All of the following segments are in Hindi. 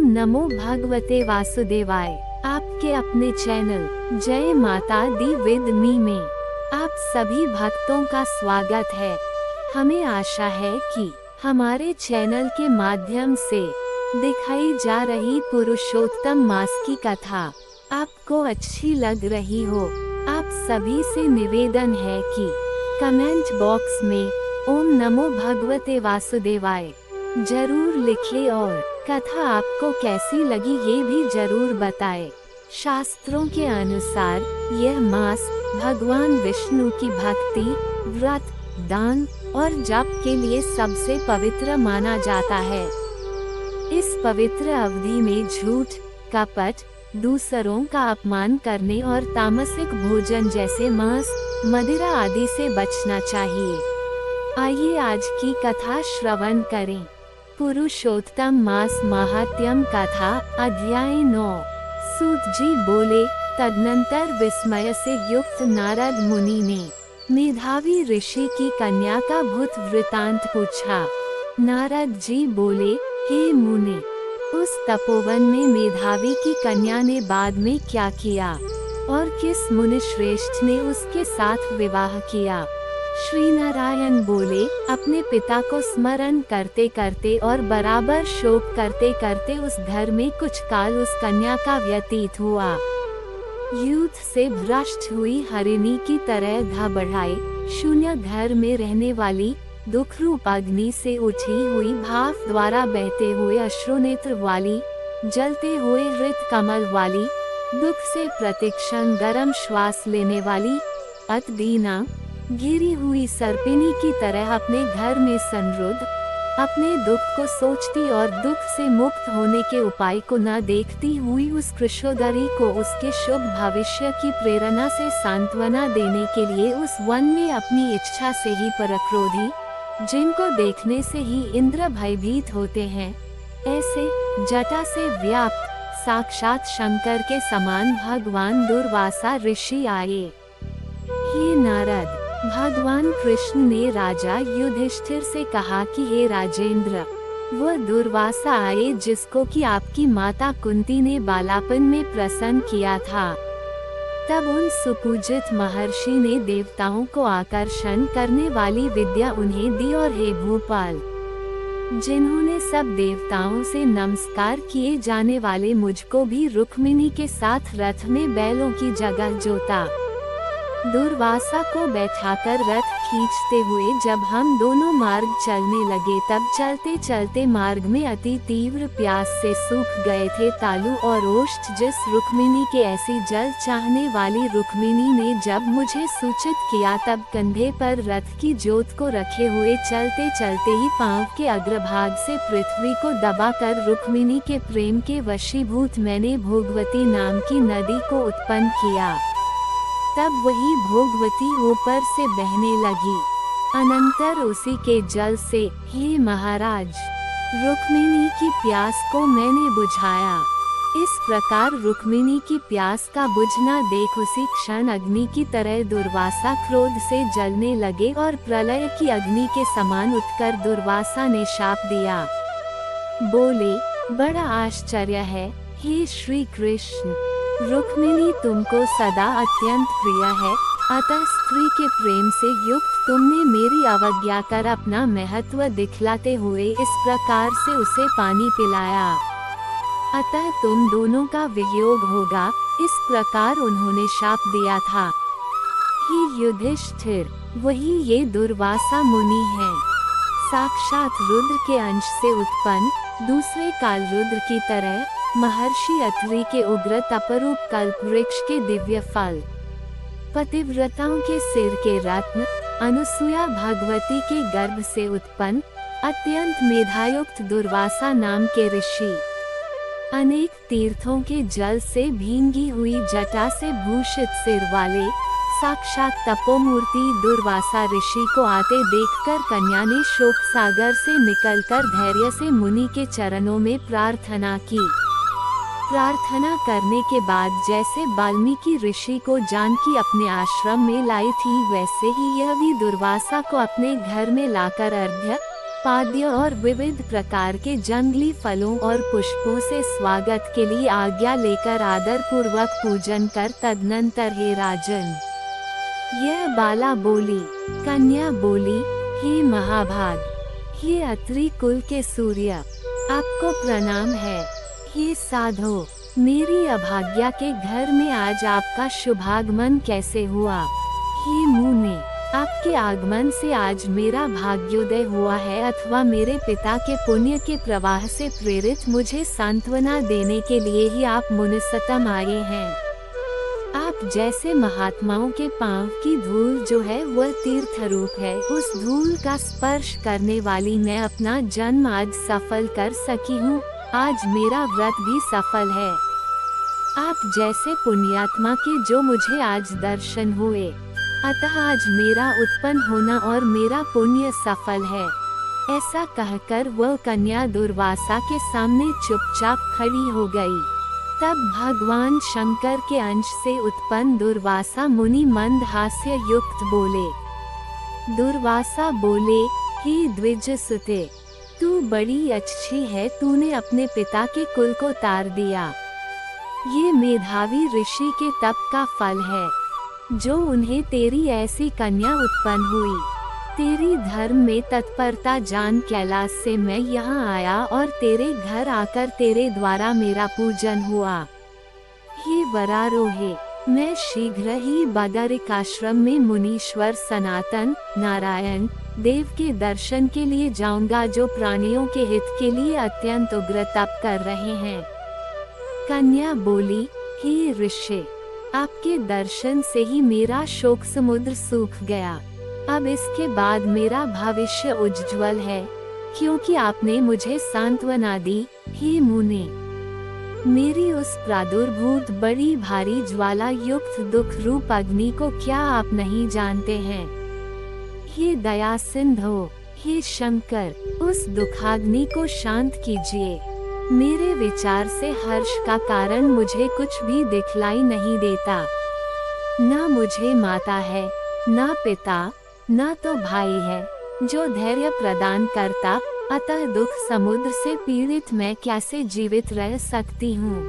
नमो भगवते वासुदेवाय। आपके अपने चैनल जय माता दी विद मी में आप सभी भक्तों का स्वागत है। हमें आशा है कि हमारे चैनल के माध्यम से दिखाई जा रही पुरुषोत्तम मास की कथा आपको अच्छी लग रही हो। आप सभी से निवेदन है कि कमेंट बॉक्स में ओम नमो भगवते वासुदेवाय जरूर लिखें और कथा आपको कैसी लगी ये भी जरूर बताएं। शास्त्रों के अनुसार यह मास भगवान विष्णु की भक्ति, व्रत, दान और जप के लिए सबसे पवित्र माना जाता है। इस पवित्र अवधि में झूठ, कपट, दूसरों का अपमान करने और तामसिक भोजन जैसे मांस, मदिरा आदि से बचना चाहिए। आइए आज की कथा श्रवण करें। पुरुषोत्तम मास महात्म्यम कथा अध्याय 9। सूत जी बोले, तदनंतर विस्मय से युक्त नारद मुनि ने मेधावी ऋषि की कन्या का भूत वृतांत पूछा। नारद जी बोले, हे मुनि, उस तपोवन में मेधावी की कन्या ने बाद में क्या किया और किस मुनि श्रेष्ठ ने उसके साथ विवाह किया? श्री नारायण बोले, अपने पिता को स्मरण करते करते और बराबर शोक करते करते उस घर में कुछ काल उस कन्या का व्यतीत हुआ। युद्ध से भ्रष्ट हुई हरिणी की तरह घबराए, शून्य घर में रहने वाली, दुख रूप अग्नि से उठी हुई भाप द्वारा बहते हुए अश्रुनेत्र वाली, जलते हुए हृत कमल वाली, दुख से प्रतिक्षण गर्म श्वास लेने वाली, अतदीना घिरी हुई सर्पिनी की तरह अपने घर में संरुद्ध, अपने दुख को सोचती और दुख से मुक्त होने के उपाय को न देखती हुई उस कृशोदरी को उसके शुभ भविष्य की प्रेरणा से सांत्वना देने के लिए उस वन में अपनी इच्छा से ही परक्रोधी, जिनको देखने से ही इंद्र भयभीत होते हैं, ऐसे जटा से व्याप्त साक्षात शंकर के समान भगवान दुर्वासा ऋषि आए। हे नारद, भगवान कृष्ण ने राजा युधिष्ठिर से कहा कि हे राजेंद्र, वह दुर्वासा आए जिसको कि आपकी माता कुंती ने बालापन में प्रसन्न किया था। तब उन सुपूजित महर्षि ने देवताओं को आकर्षण करने वाली विद्या उन्हें दी और हे भूपाल, जिन्होंने सब देवताओं से नमस्कार किए जाने वाले मुझको भी रुक्मिणी के साथ रथ में बैलों की जगह जोता। दुर्वासा को बैठाकर रथ खींचते हुए जब हम दोनों मार्ग चलने लगे तब चलते चलते मार्ग में अति तीव्र प्यास से सूख गए थे तालु और ओष्ठ। जिस रुक्मिणी के ऐसी जल चाहने वाली रुक्मिणी ने जब मुझे सूचित किया तब कंधे पर रथ की जोत को रखे हुए चलते चलते ही पांव के अग्रभाग से पृथ्वी को दबाकर रुक्मिणी के प्रेम के वशीभूत मैंने भोगवती नाम की नदी को उत्पन्न किया। तब वही भोगवती ऊपर से बहने लगी। अनंतर उसी के जल से, हे महाराज, रुक्मिणी की प्यास को मैंने बुझाया। इस प्रकार रुक्मिणी की प्यास का बुझना देख उसी क्षण अग्नि की तरह दुर्वासा क्रोध से जलने लगे और प्रलय की अग्नि के समान उठकर दुर्वासा ने शाप दिया। बोले, बड़ा आश्चर्य है हे श्री कृष्ण, रुक्मिणी तुमको सदा अत्यंत प्रिय है, अतः स्त्री के प्रेम से युक्त तुमने मेरी अवज्ञा कर अपना महत्व दिखलाते हुए इस प्रकार से उसे पानी पिलाया। अतः तुम दोनों का वियोग होगा, इस प्रकार उन्होंने शाप दिया था। हे युधिष्ठिर, वही ये दुर्वासा मुनि हैं, साक्षात रुद्र के अंश से उत्पन्न, दूसरे काल रुद्र की तरह, महर्षि अत्रि के उग्र तपरूप कल्प वृक्ष के दिव्य फल, पतिव्रताओं के सिर के रत्न, अनुसुया भगवती के गर्भ से उत्पन्न, अत्यंत मेधायुक्त दुर्वासा नाम के ऋषि, अनेक तीर्थों के जल से भींगी हुई जटा से भूषित सिर वाले, साक्षात तपोमूर्ति दुर्वासा ऋषि को आते देखकर कन्या ने शोक सागर से निकलकर धैर्य से मुनि के चरणों में प्रार्थना की। प्रार्थना करने के बाद जैसे वाल्मीकि ऋषि को जानकी अपने आश्रम में लाई थी, वैसे ही यह भी दुर्वासा को अपने घर में लाकर अर्घ्य, पाद्य और विविध प्रकार के जंगली फलों और पुष्पों से स्वागत के लिए आज्ञा लेकर आदर पूर्वक पूजन कर तदनंतर हे राजन। यह बाला बोली। कन्या बोली, हे महाभाग, हे अत्रि कुल के सूर्य, आपको प्रणाम है। हे साधो, मेरी अभाग्या के घर में आज आपका शुभागमन कैसे हुआ? हे मुने, आपके आगमन से आज मेरा भाग्योदय हुआ है अथवा मेरे पिता के पुण्य के प्रवाह से प्रेरित मुझे सांत्वना देने के लिए ही आप मुनिसतम आए हैं। आप जैसे महात्माओं के पांव की धूल जो है वह तीर्थ रूप है, उस धूल का स्पर्श करने वाली मैं अपना जन्म आज सफल कर सकी हूँ। आज मेरा व्रत भी सफल है। आप जैसे पुण्यात्मा के जो मुझे आज दर्शन हुए, अतः आज मेरा उत्पन्न होना और मेरा पुण्य सफल है। ऐसा कहकर वह कन्या दुर्वासा के सामने चुपचाप खड़ी हो गई। तब भगवान शंकर के अंश से उत्पन्न दुर्वासा मुनि मंद हास्य युक्त बोले। दुर्वासा बोले, हे द्विजसुते, तू बड़ी अच्छी है, तूने अपने पिता के कुल को तार दिया। ये मेधावी ऋषि के तप का फल है जो उन्हें तेरी ऐसी कन्या उत्पन्न हुई। तेरी धर्म में तत्परता जान कैलाश से मैं यहाँ आया और तेरे घर आकर तेरे द्वारा मेरा पूजन हुआ। हे वरारोहे, मैं शीघ्र ही बदरिक आश्रम में मुनीश्वर सनातन नारायण देव के दर्शन के लिए जाऊंगा, जो प्राणियों के हित के लिए अत्यंत उग्र तप कर रहे हैं। कन्या बोली, हे ऋषि, आपके दर्शन से ही मेरा शोक समुद्र सूख गया। अब इसके बाद मेरा भविष्य उज्ज्वल है, क्योंकि आपने मुझे सांत्वना दी। हे मुने, मेरी उस प्रादुर्भूत बड़ी भारी ज्वाला युक्त दुख रूप अग्नि को क्या आप नहीं जानते हैं? हे दया सिंधो, हे शंकर, उस दुखाग्नि को शांत कीजिए। मेरे विचार से हर्ष का कारण मुझे कुछ भी दिखलाई नहीं देता। न मुझे माता है, न पिता, न तो भाई है जो धैर्य प्रदान करता, अतः दुख समुद्र से पीड़ित मैं कैसे जीवित रह सकती हूँ?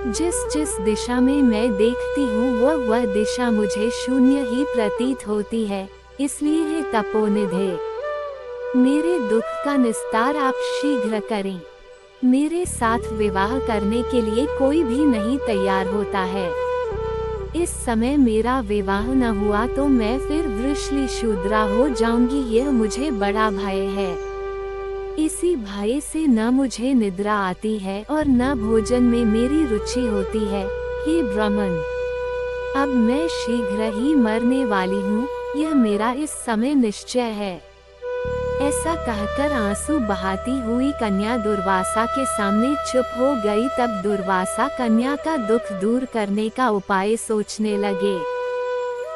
जिस जिस दिशा में मैं देखती हूँ वह दिशा मुझे शून्य ही प्रतीत होती है। इसलिए हे तपोनिधे, मेरे दुख का निस्तार आप शीघ्र करें। मेरे साथ विवाह करने के लिए कोई भी नहीं तैयार होता है। इस समय मेरा विवाह न हुआ तो मैं फिर वृषली शूद्रा हो जाऊंगी, यह मुझे बड़ा भय है। इसी भय से न मुझे निद्रा आती है और न भोजन में मेरी रुचि होती है। हे ब्राह्मण, अब मैं शीघ्र ही मरने वाली हूँ, यह मेरा इस समय निश्चय है। ऐसा कहकर आंसू बहाती हुई कन्या दुर्वासा के सामने चुप हो गई। तब दुर्वासा कन्या का दुख दूर करने का उपाय सोचने लगे।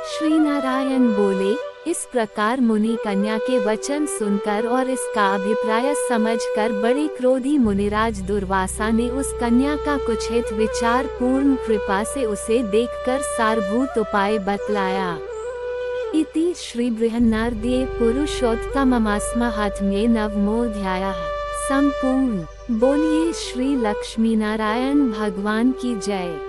श्री नारायण बोले, इस प्रकार मुनि कन्या के वचन सुनकर और इसका अभिप्राय समझकर बड़े क्रोधी मुनिराज दुर्वासा ने उस कन्या का कुछ हित विचार पूर्ण कृपा से उसे देखकर सारभूत उपाय बतलाया। इति श्री बृहन्नारदीये पुरुषोत्तममास्महात्म्ये नवमोऽध्यायः संपूर्ण। बोलिए श्री लक्ष्मी नारायण भगवान की जय।